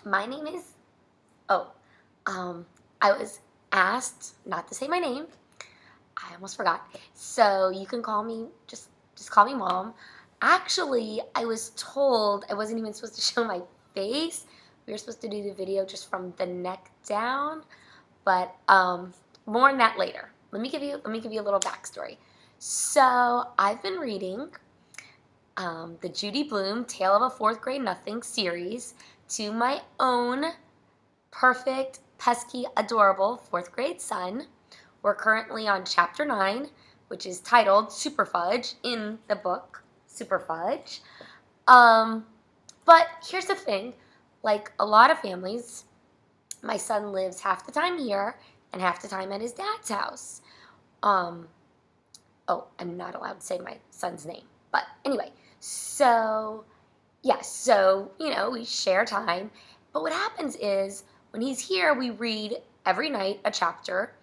My name is, oh, I was asked not to say my name. I almost forgot. So you can call me, just call me Mom. Actually, I was told I wasn't even supposed to show my face. We were supposed to do the video just from the neck down, but more on that later. Let me give you a little backstory. So I've been reading the Judy Blume Tale of a Fourth Grade Nothing series to my own perfect, pesky, adorable fourth grade son. We're currently on chapter 9, which is titled Superfudge in the book Superfudge. But here's the thing, like a lot of families, my son lives half the time here and half the time at his dad's house. Oh, I'm not allowed to say my son's name. But anyway, so we share time. But what happens is when he's here, we read every night a chapter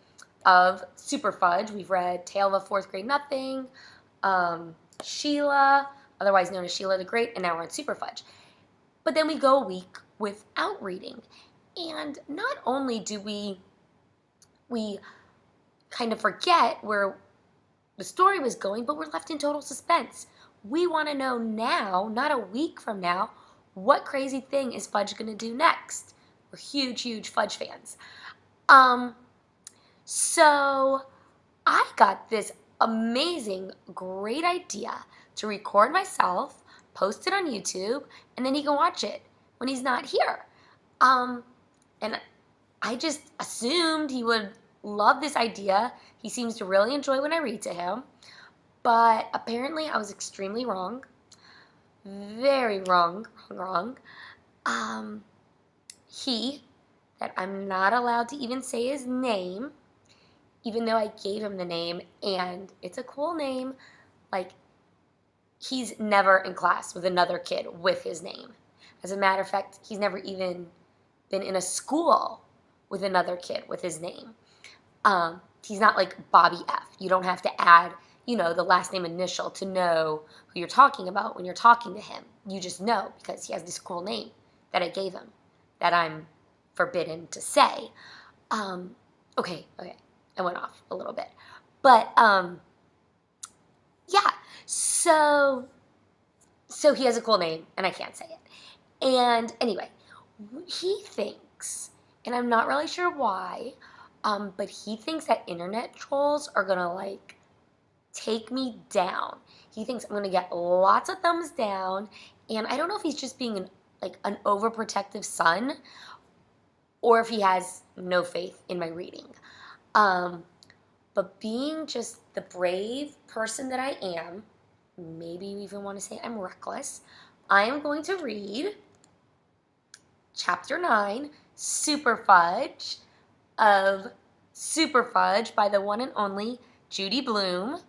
of Superfudge. We've read Tale of a Fourth Grade Nothing, Sheila, otherwise known as Sheila the Great, and now we're on Superfudge. But then we go a week without reading. And not only do we kind of forget where the story was going, but we're left in total suspense. We want to know now, not a week from now, what crazy thing is Fudge going to do next? We're huge, huge Fudge fans. So I got this amazing, great idea to record myself, post it on YouTube, and then he can watch it when he's not here. And I just assumed he would love this idea. He seems to really enjoy when I read to him. But apparently I was extremely wrong. Very wrong. That I'm not allowed to even say his name, even though I gave him the name, and it's a cool name. Like, he's never in class with another kid with his name. As a matter of fact, he's never even been in a school with another kid with his name. He's not like Bobby F. You don't have to add, the last name initial to know who you're talking about when you're talking to him. You just know because he has this cool name that I gave him that I'm forbidden to say. Okay, I went off a little bit. But, yeah, so he has a cool name, and I can't say it. And anyway, he thinks, and I'm not really sure why, but he thinks that internet trolls are gonna, take me down. He thinks I'm gonna get lots of thumbs down, and I don't know if he's just being an overprotective son, or if he has no faith in my reading. But being just the brave person that I am, maybe you even want to say I'm reckless, I am going to read Chapter 9, Superfudge, of Superfudge by the one and only Judy Blume.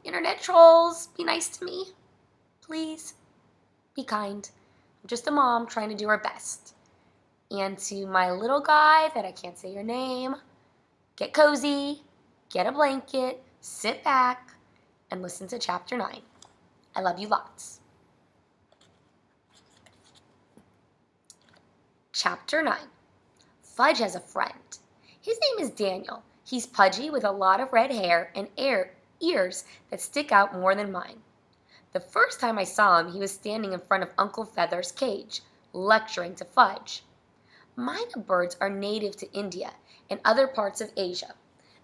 Internet trolls, be nice to me. Please, be kind. I'm just a mom trying to do her best. And to my little guy that I can't say your name, get cozy, get a blanket, sit back, and listen to Chapter 9. I love you lots. Chapter 9. Fudge has a friend. His name is Daniel. He's pudgy with a lot of red hair and ears that stick out more than mine. The first time I saw him, he was standing in front of Uncle Feather's cage, lecturing to Fudge. Myna birds are native to India and other parts of Asia.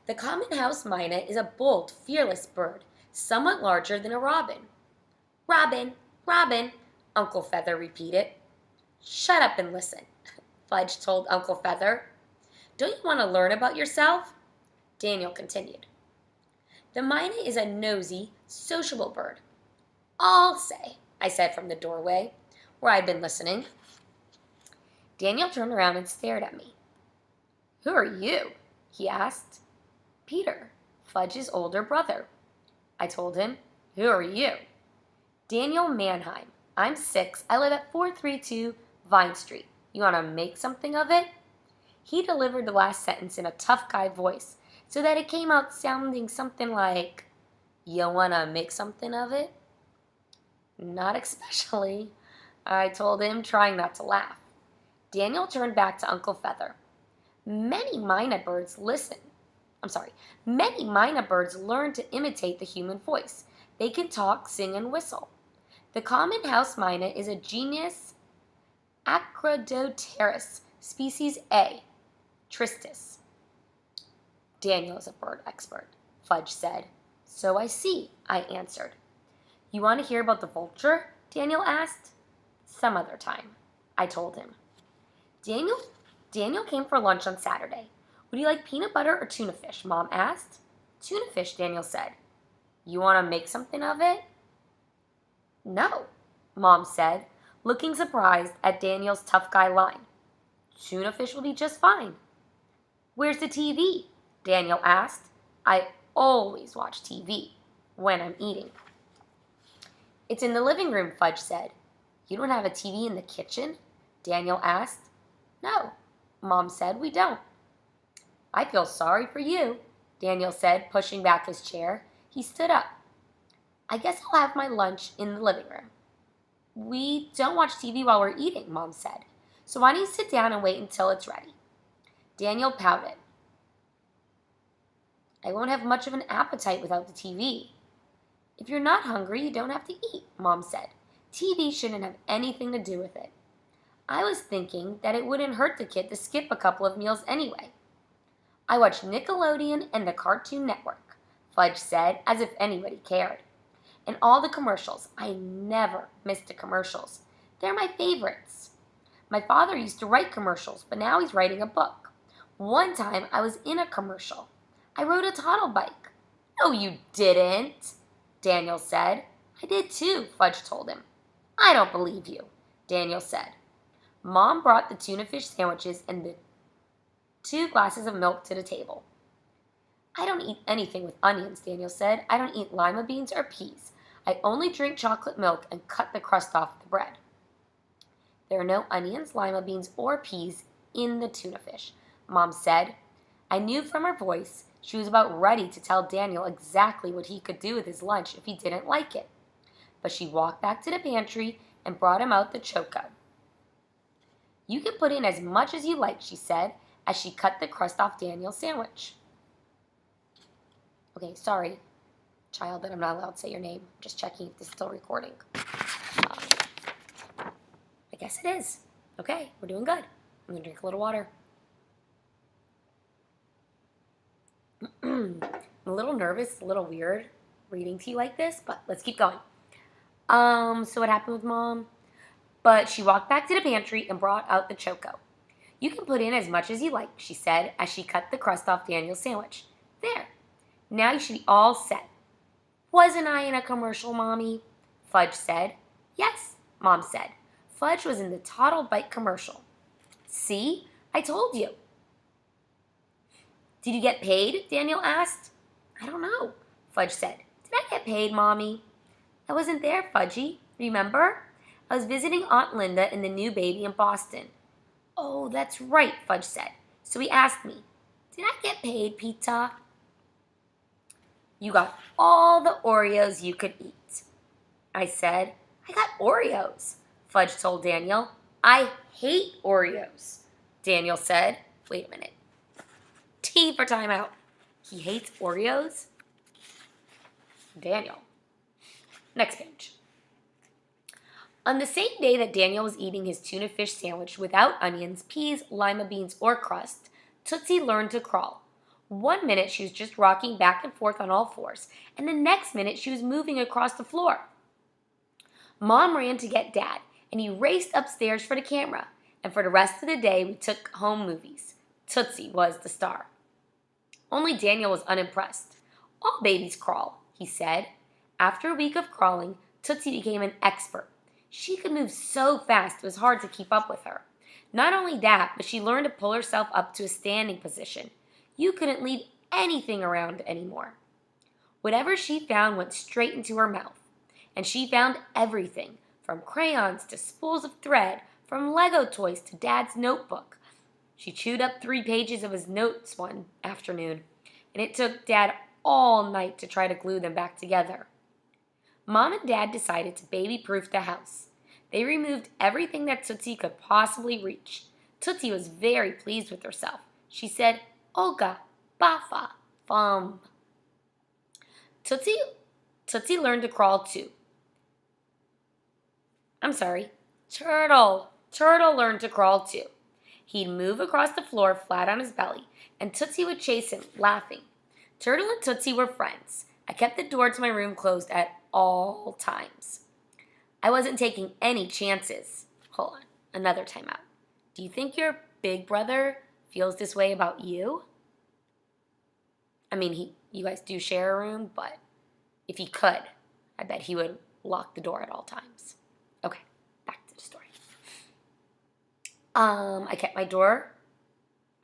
The common house myna is a bold, fearless bird, somewhat larger than a robin. Robin, Robin, Uncle Feather repeated. Shut up and listen, Fudge told Uncle Feather. Don't you want to learn about yourself? Daniel continued. The myna is a nosy, sociable bird. I'll say, I said from the doorway, where I'd been listening. Daniel turned around and stared at me. Who are you? He asked. Peter, Fudge's older brother. I told him. Who are you? Daniel Mannheim. I'm 6. I live at 432 Vine Street. You want to make something of it? He delivered the last sentence in a tough guy voice, so that it came out sounding something like, you want to make something of it? Not especially, I told him, trying not to laugh. Daniel turned back to Uncle Feather. Many mynah birds listen. Many mynah birds learn to imitate the human voice. They can talk, sing, and whistle. The common house mynah is a genus Acrodopterus, species A, Tristis. Daniel is a bird expert, Fudge said. So I see, I answered. You want to hear about the vulture? Daniel asked. Some other time, I told him. Daniel came for lunch on Saturday. Would you like peanut butter or tuna fish? Mom asked. Tuna fish, Daniel said. You want to make something of it? No, Mom said, looking surprised at Daniel's tough guy line. Tuna fish will be just fine. Where's the TV? Daniel asked. I always watch TV when I'm eating. It's in the living room, Fudge said. You don't have a TV in the kitchen? Daniel asked. No, Mom said, we don't. I feel sorry for you, Daniel said, pushing back his chair. He stood up. I guess I'll have my lunch in the living room. We don't watch TV while we're eating, Mom said. So why don't you sit down and wait until it's ready? Daniel pouted. I won't have much of an appetite without the TV. If you're not hungry, you don't have to eat, Mom said. TV shouldn't have anything to do with it. I was thinking that it wouldn't hurt the kid to skip a couple of meals anyway. I watch Nickelodeon and the Cartoon Network, Fudge said, as if anybody cared. And all the commercials. I never miss the commercials. They're my favorites. My father used to write commercials, but now he's writing a book. One time I was in a commercial. I rode a toddle bike. No, you didn't, Daniel said. I did too, Fudge told him. I don't believe you, Daniel said. Mom brought the tuna fish sandwiches and the 2 glasses of milk to the table. I don't eat anything with onions, Daniel said. I don't eat lima beans or peas. I only drink chocolate milk and cut the crust off the bread. There are no onions, lima beans, or peas in the tuna fish, Mom said. I knew from her voice she was about ready to tell Daniel exactly what he could do with his lunch if he didn't like it. But she walked back to the pantry and brought him out the choco. You can put in as much as you like, she said, as she cut the crust off Daniel's sandwich. Okay, sorry, child, that I'm not allowed to say your name. I'm just checking if this is still recording. I guess it is. Okay, we're doing good. I'm going to drink a little water. I'm a little nervous, a little weird reading to you like this, but let's keep going. So what happened with Mom? But she walked back to the pantry and brought out the choco. You can put in as much as you like, she said, as she cut the crust off Daniel's sandwich. There. Now you should be all set. Wasn't I in a commercial, Mommy? Fudge said. Yes, Mom said. Fudge was in the Toddle Bite commercial. See? I told you. Did you get paid? Daniel asked. I don't know, Fudge said. Did I get paid, Mommy? I wasn't there, Fudgy. Remember? I was visiting Aunt Linda and the new baby in Boston. Oh, that's right, Fudge said. So he asked me, did I get paid, Pita? You got all the Oreos you could eat. I said, I got Oreos, Fudge told Daniel. I hate Oreos, Daniel said. Wait a minute. T for timeout. He hates Oreos? Daniel. Next page. On the same day that Daniel was eating his tuna fish sandwich without onions, peas, lima beans, or crust, Tootsie learned to crawl. 1 minute she was just rocking back and forth on all fours, and the next minute she was moving across the floor. Mom ran to get Dad, and he raced upstairs for the camera, and for the rest of the day we took home movies. Tootsie was the star. Only Daniel was unimpressed. All babies crawl, he said. After a week of crawling, Tootsie became an expert. She could move so fast it was hard to keep up with her. Not only that, but she learned to pull herself up to a standing position. You couldn't leave anything around anymore. Whatever she found went straight into her mouth. And she found everything, from crayons to spools of thread, from Lego toys to Dad's notebook. She chewed up 3 pages of his notes one afternoon, and it took Dad all night to try to glue them back together. Mom and Dad decided to baby-proof the house. They removed everything that Tootsie could possibly reach. Tootsie was very pleased with herself. She said, Olga, Bafa, Fum. Tootsie learned to crawl too. Turtle. Turtle learned to crawl too. He'd move across the floor flat on his belly, and Tootsie would chase him, laughing. Turtle and Tootsie were friends. I kept the door to my room closed at all times. I wasn't taking any chances. Hold on, another timeout. Do you think your big brother feels this way about you? I mean, you guys do share a room, but if he could, I bet he would lock the door at all times. Okay, back to the story.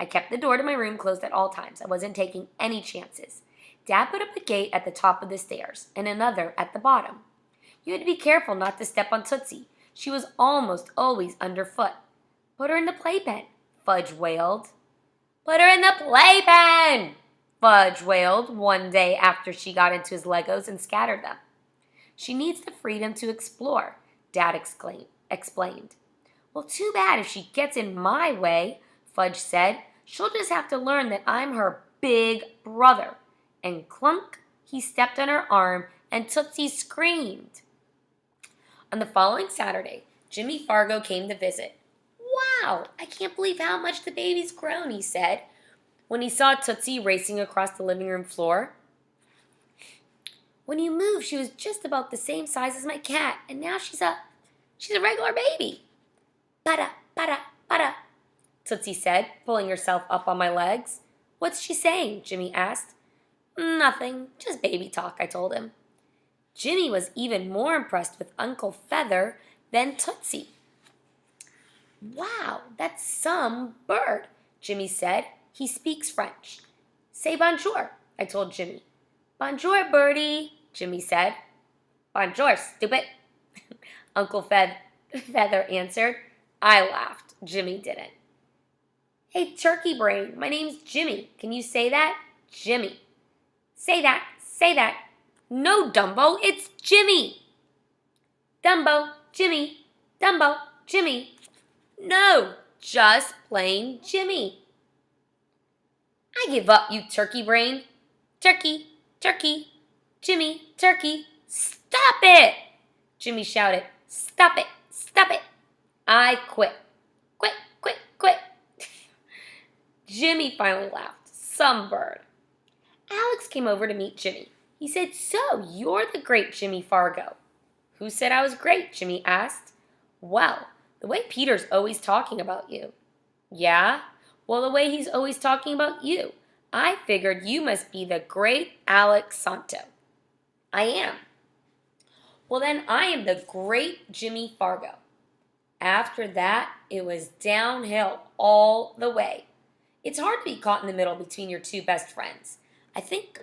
I kept the door to my room closed at all times. I wasn't taking any chances. Dad put up a gate at the top of the stairs and another at the bottom. You had to be careful not to step on Tootsie. She was almost always underfoot. Put her in the playpen, Fudge wailed. Put her in the playpen, Fudge wailed one day after she got into his Legos and scattered them. She needs the freedom to explore, Dad explained. Well, too bad if she gets in my way, Fudge said. She'll just have to learn that I'm her big brother. And clunk, he stepped on her arm and Tootsie screamed. On the following Saturday, Jimmy Fargo came to visit. Wow, I can't believe how much the baby's grown, he said, when he saw Tootsie racing across the living room floor. When you moved, she was just about the same size as my cat, and now she's a regular baby. Para, para, Tootsie said, pulling herself up on my legs. What's she saying? Jimmy asked. Nothing, just baby talk, I told him. Jimmy was even more impressed with Uncle Feather than Tootsie. Wow, that's some bird, Jimmy said. He speaks French. Say bonjour, I told Jimmy. Bonjour, birdie, Jimmy said. Bonjour, stupid, Uncle Feather answered. I laughed. Jimmy didn't. Hey, turkey brain, my name's Jimmy. Can you say that? Jimmy. Say that, say that. No, Dumbo, it's Jimmy. Dumbo, Jimmy, Dumbo, Jimmy. No, just plain Jimmy. I give up, you turkey brain. Turkey, turkey, Jimmy, turkey. Stop it, Jimmy shouted. Stop it, stop it. I quit. Quit, quit, quit. Jimmy finally laughed. Some bird. Alex came over to meet Jimmy. He said, So, you're the great Jimmy Fargo. Who said I was great? Jimmy asked. Well, the way Peter's always talking about you. Yeah? Well, the way he's always talking about you. I figured you must be the great Alex Santo. I am. Well, then I am the great Jimmy Fargo. After that, it was downhill all the way. It's hard to be caught in the middle between your two best friends. I think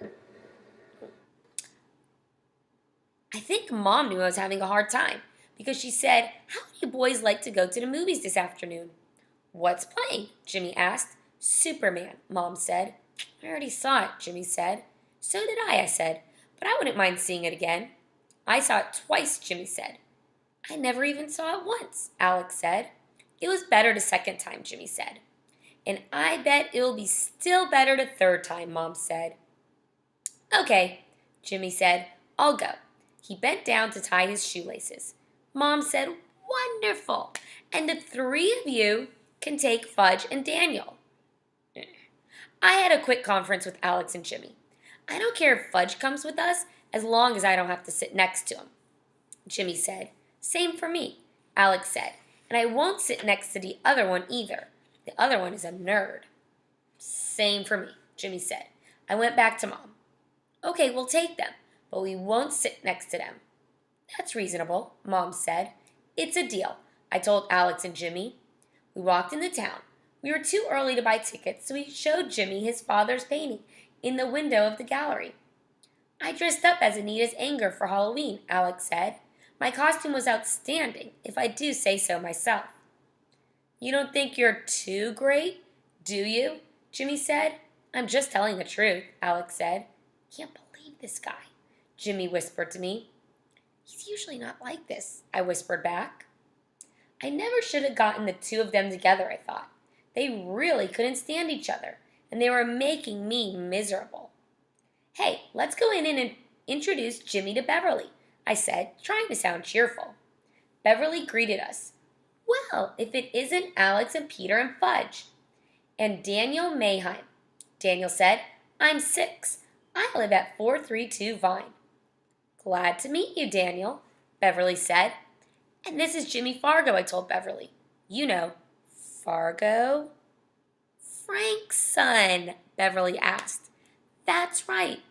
Mom knew I was having a hard time because she said, How do you boys like to go to the movies this afternoon? What's playing? Jimmy asked. Superman, Mom said. I already saw it, Jimmy said. So did I said, but I wouldn't mind seeing it again. I saw it twice, Jimmy said. I never even saw it once, Alex said. It was better the second time, Jimmy said. And I bet it'll be still better the third time, Mom said. Okay, Jimmy said. I'll go. He bent down to tie his shoelaces. Mom said, Wonderful. And the three of you can take Fudge and Daniel. I had a quick conference with Alex and Jimmy. I don't care if Fudge comes with us as long as I don't have to sit next to him. Jimmy said. Same for me, Alex said. And I won't sit next to the other one either. The other one is a nerd. Same for me, Jimmy said. I went back to Mom. Okay, we'll take them, but we won't sit next to them. That's reasonable, Mom said. It's a deal, I told Alex and Jimmy. We walked into town. We were too early to buy tickets, so we showed Jimmy his father's painting in the window of the gallery. I dressed up as Anita's anger for Halloween, Alex said. My costume was outstanding, if I do say so myself. You don't think you're too great, do you? Jimmy said. I'm just telling the truth, Alex said. Can't believe this guy, Jimmy whispered to me. He's usually not like this, I whispered back. I never should have gotten the two of them together, I thought. They really couldn't stand each other, and they were making me miserable. "Hey, let's go in and introduce Jimmy to Beverly," I said, trying to sound cheerful. Beverly greeted us. "Well, if it isn't Alex and Peter and Fudge." "And Daniel Mayheim." Daniel said, "I'm 6. I live at 432 Vine." "Glad to meet you, Daniel," Beverly said. "And this is Jimmy Fargo," I told Beverly. "You know, Fargo?" "Frank's son," Beverly asked. "That's right.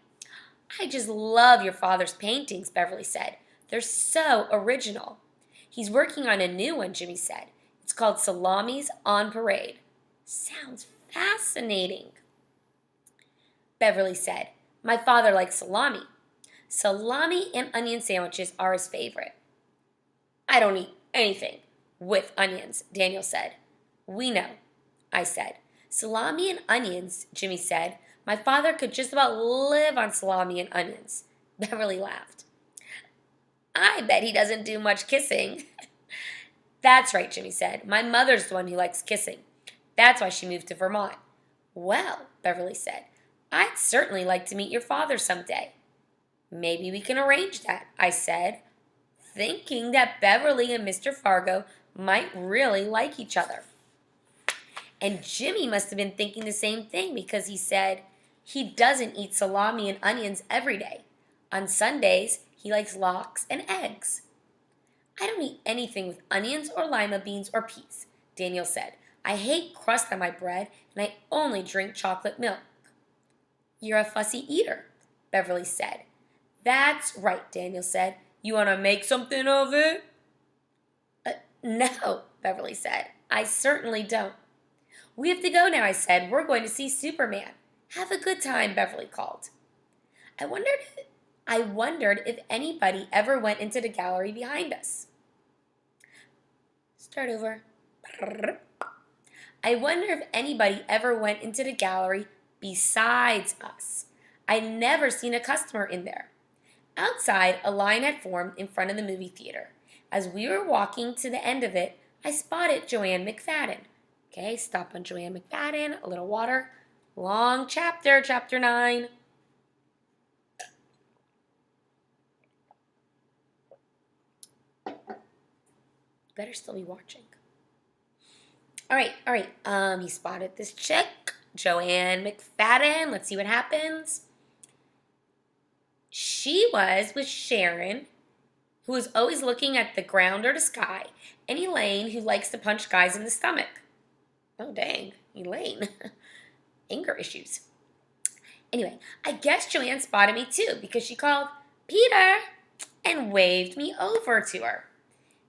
I just love your father's paintings," Beverly said. "They're so original." "He's working on a new one," Jimmy said. "It's called Salamis on Parade." "Sounds fascinating." Beverly said, "My father likes salami. Salami and onion sandwiches are his favorite." "I don't eat anything with onions," Daniel said. "We know," I said. "Salami and onions," Jimmy said. "My father could just about live on salami and onions." Beverly laughed. "I bet he doesn't do much kissing." "That's right," Jimmy said. "My mother's the one who likes kissing. That's why she moved to Vermont." "Well," Beverly said, "I'd certainly like to meet your father someday." "Maybe we can arrange that," I said, thinking that Beverly and Mr. Fargo might really like each other. And Jimmy must have been thinking the same thing because he said he doesn't eat salami and onions every day. On Sundays, he likes lox and eggs. "I don't eat anything with onions or lima beans or peas," Daniel said. "I hate crust on my bread, and I only drink chocolate milk." "You're a fussy eater," Beverly said. "That's right," Daniel said. "You want to make something of it?" No," Beverly said. "I certainly don't." "We have to go now," I said. "We're going to see Superman." "Have a good time," Beverly called. I wondered if anybody ever went into the gallery behind us. Start over. I wonder if anybody ever went into the gallery besides us. I'd never seen a customer in there. Outside, a line had formed in front of the movie theater. As we were walking to the end of it, I spotted Joanne McFadden. Okay, stop on Joanne McFadden, a little water. Long chapter, chapter 9. Better still be watching. All right. He spotted this chick, Joanne McFadden. Let's see what happens. She was with Sharon, who is always looking at the ground or the sky, and Elaine, who likes to punch guys in the stomach. Oh, dang, Elaine. Anger issues. Anyway, I guess Joanne spotted me too because she called, "Peter," and waved me over to her.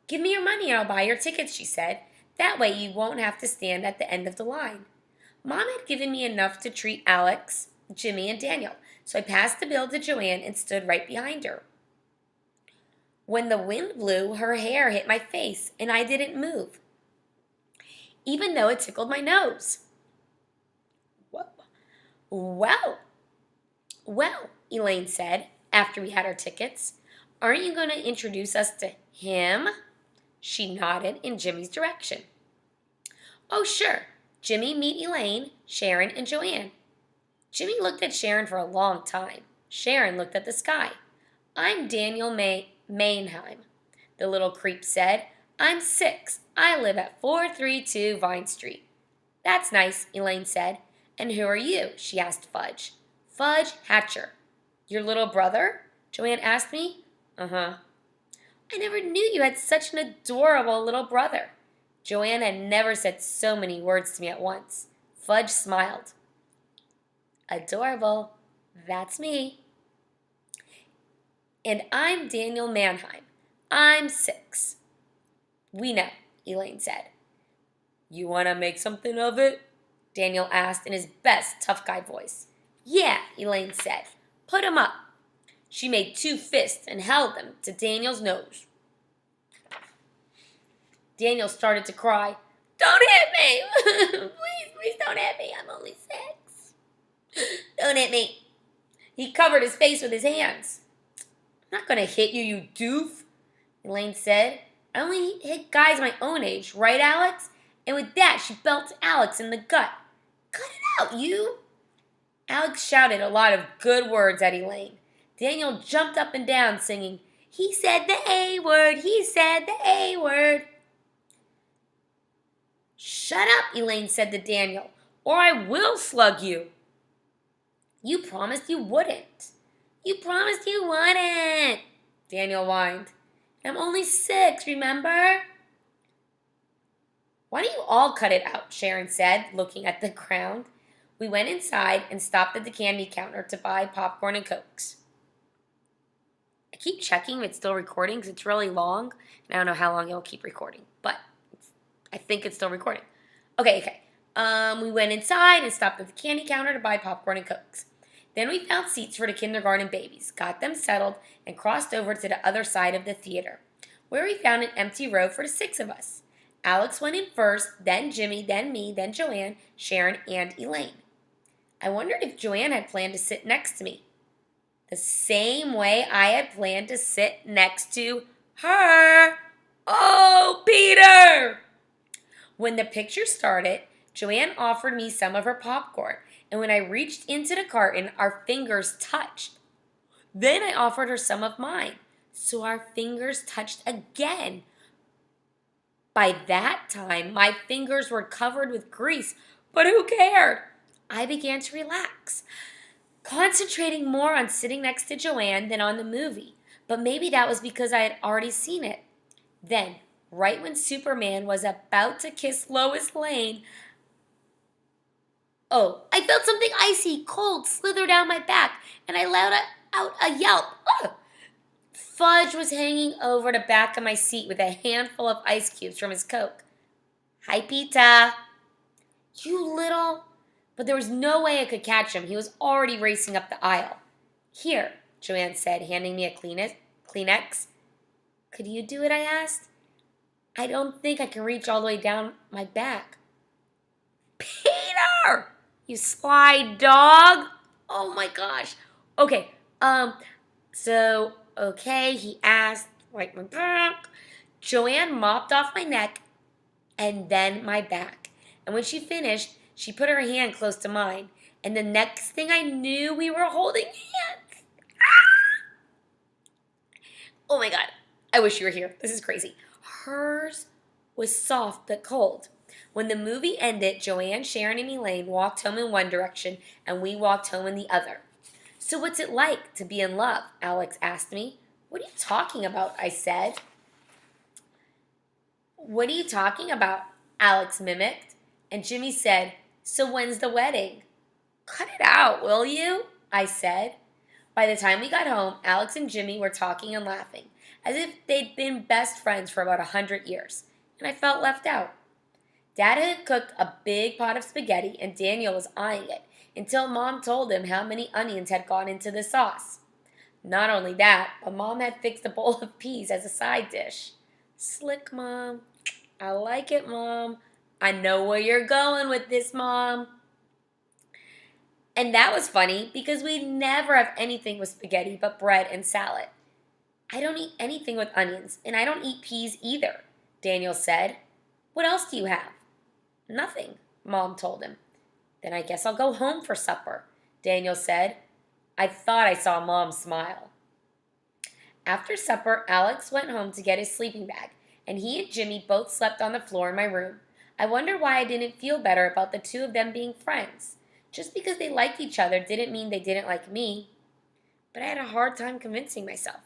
"Give me your money and I'll buy your tickets," she said. "That way you won't have to stand at the end of the line." Mom had given me enough to treat Alex, Jimmy, and Daniel, so I passed the bill to Joanne and stood right behind her. When the wind blew, her hair hit my face, and I didn't move, even though it tickled my nose. Well, Elaine said, after we had our tickets. "Aren't you going to introduce us to him?" She nodded in Jimmy's direction. "Oh, sure. Jimmy, meet Elaine, Sharon, and Joanne." Jimmy looked at Sharon for a long time. Sharon looked at the sky. "I'm Daniel Mayheim," the little creep said. "I'm 6. I live at 432 Vine Street." "That's nice," Elaine said. "And who are you?" she asked Fudge. "Fudge Hatcher." "Your little brother?" Joanne asked me. "Uh-huh." "I never knew you had such an adorable little brother." Joanne had never said so many words to me at once. Fudge smiled. "Adorable. That's me." "And I'm Daniel Mayheim. I'm 6. "We know," Elaine said. "You want to make something of it?" Daniel asked in his best tough guy voice. "Yeah," Elaine said. "Put 'em up." She made 2 fists and held them to Daniel's nose. Daniel started to cry. "Don't hit me! Please don't hit me. I'm only 6. Don't hit me." He covered his face with his hands. "I'm not going to hit you, you doof," Elaine said. "I only hit guys my own age, right, Alex? and with that she belts Alex in the gut. Cut it out, you! Alex shouted a lot of good words at Elaine. Daniel jumped up and down singing, "He said the A word, he said the A word." "Shut up," Elaine said to Daniel, "or I will slug you." "You promised you wouldn't." "You promised you wouldn't," Daniel whined. "I'm only 6, remember?" "Why don't you all cut it out?" Sharon said, looking at the ground. We went inside and stopped at the candy counter to buy popcorn and Cokes. I keep checking if it's still recording because it's really long, and I don't know how long it'll keep recording, but I think it's still recording. Okay. We went inside and stopped at the candy counter to buy popcorn and Cokes. Then we found seats for the kindergarten babies, got them settled, and crossed over to the other side of the theater, where we found an empty row for the 6 of us. Alex went in first, then Jimmy, then me, then Joanne, Sharon, and Elaine. I wondered if Joanne had planned to sit next to me, the same way I had planned to sit next to her. Oh, Peter! When the picture started, Joanne offered me some of her popcorn, and when I reached into the carton, our fingers touched. Then I offered her some of mine, so our fingers touched again. By that time, my fingers were covered with grease, but who cared? I began to relax, concentrating more on sitting next to Joanne than on the movie, but maybe that was because I had already seen it. Then, right when Superman was about to kiss Lois Lane, I felt something icy cold slither down my back, and I let out a yelp. Ugh! Fudge was hanging over the back of my seat with a handful of ice cubes from his Coke. "Hi, Pita." "You little..." But there was no way I could catch him. He was already racing up the aisle. "Here," Joanne said, handing me a Kleenex. "Could you do it?" I asked. "I don't think I can reach all the way down my back." "Peter! You sly dog!" Oh my gosh. Okay, he asked, like my back. Joanne mopped off my neck and then my back. And when she finished, she put her hand close to mine. And the next thing I knew, we were holding hands. Ah! Oh my God. I wish you were here. This is crazy. Hers was soft but cold. When the movie ended, Joanne, Sharon, and Elaine walked home in one direction, and we walked home in the other. "So what's it like to be in love?" Alex asked me. "What are you talking about?" I said. "What are you talking about?" Alex mimicked. And Jimmy said, "So when's the wedding?" "Cut it out, will you?" I said. By the time we got home, Alex and Jimmy were talking and laughing, as if they'd been best friends for about 100 years, and I felt left out. Dad had cooked a big pot of spaghetti, and Daniel was eyeing it, until Mom told him how many onions had gone into the sauce. Not only that, but Mom had fixed a bowl of peas as a side dish. Slick, Mom. I like it, Mom. I know where you're going with this, Mom. And that was funny because we never have anything with spaghetti but bread and salad. "I don't eat anything with onions, and I don't eat peas either," Daniel said. "What else do you have?" "Nothing," Mom told him. "Then I guess I'll go home for supper," Daniel said. I thought I saw Mom smile. After supper, Alex went home to get his sleeping bag, and he and Jimmy both slept on the floor in my room. I wondered why I didn't feel better about the 2 of them being friends. Just because they liked each other didn't mean they didn't like me. But I had a hard time convincing myself.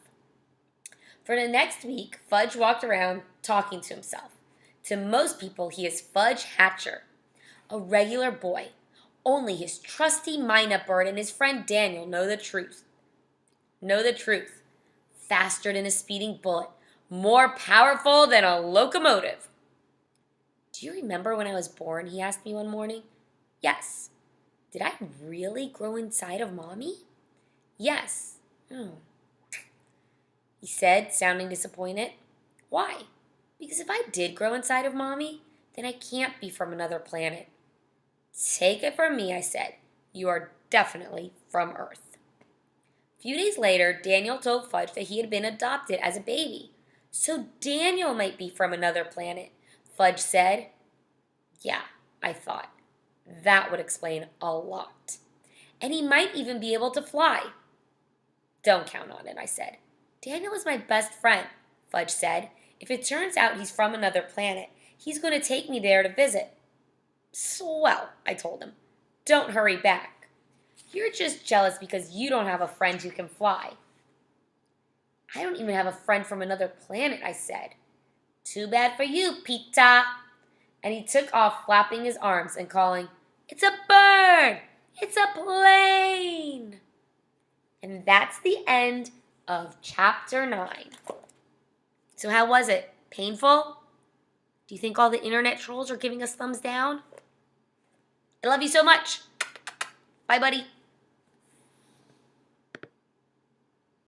For the next week, Fudge walked around talking to himself. To most people, he is Fudge Hatcher, a regular boy. Only his trusty Mina bird and his friend Daniel know the truth. Faster than a speeding bullet, more powerful than a locomotive. "Do you remember when I was born?" he asked me one morning. "Yes." "Did I really grow inside of Mommy?" "Yes." He said, sounding disappointed. "Why?" "Because if I did grow inside of Mommy, then I can't be from another planet." "Take it from me," I said. "You are definitely from Earth." A few days later, Daniel told Fudge that he had been adopted as a baby. "So Daniel might be from another planet," Fudge said. Yeah, I thought. That would explain a lot. And he might even be able to fly. Don't count on it, I said. Daniel is my best friend, Fudge said. If it turns out he's from another planet, he's going to take me there to visit. Swell, I told him. Don't hurry back. You're just jealous because you don't have a friend who can fly. I don't even have a friend from another planet, I said. Too bad for you, Pita. And he took off flapping his arms and calling, It's a bird! It's a plane! And that's the end of chapter 9. So how was it? Painful? Do you think all the internet trolls are giving us thumbs down? I love you so much. Bye, buddy.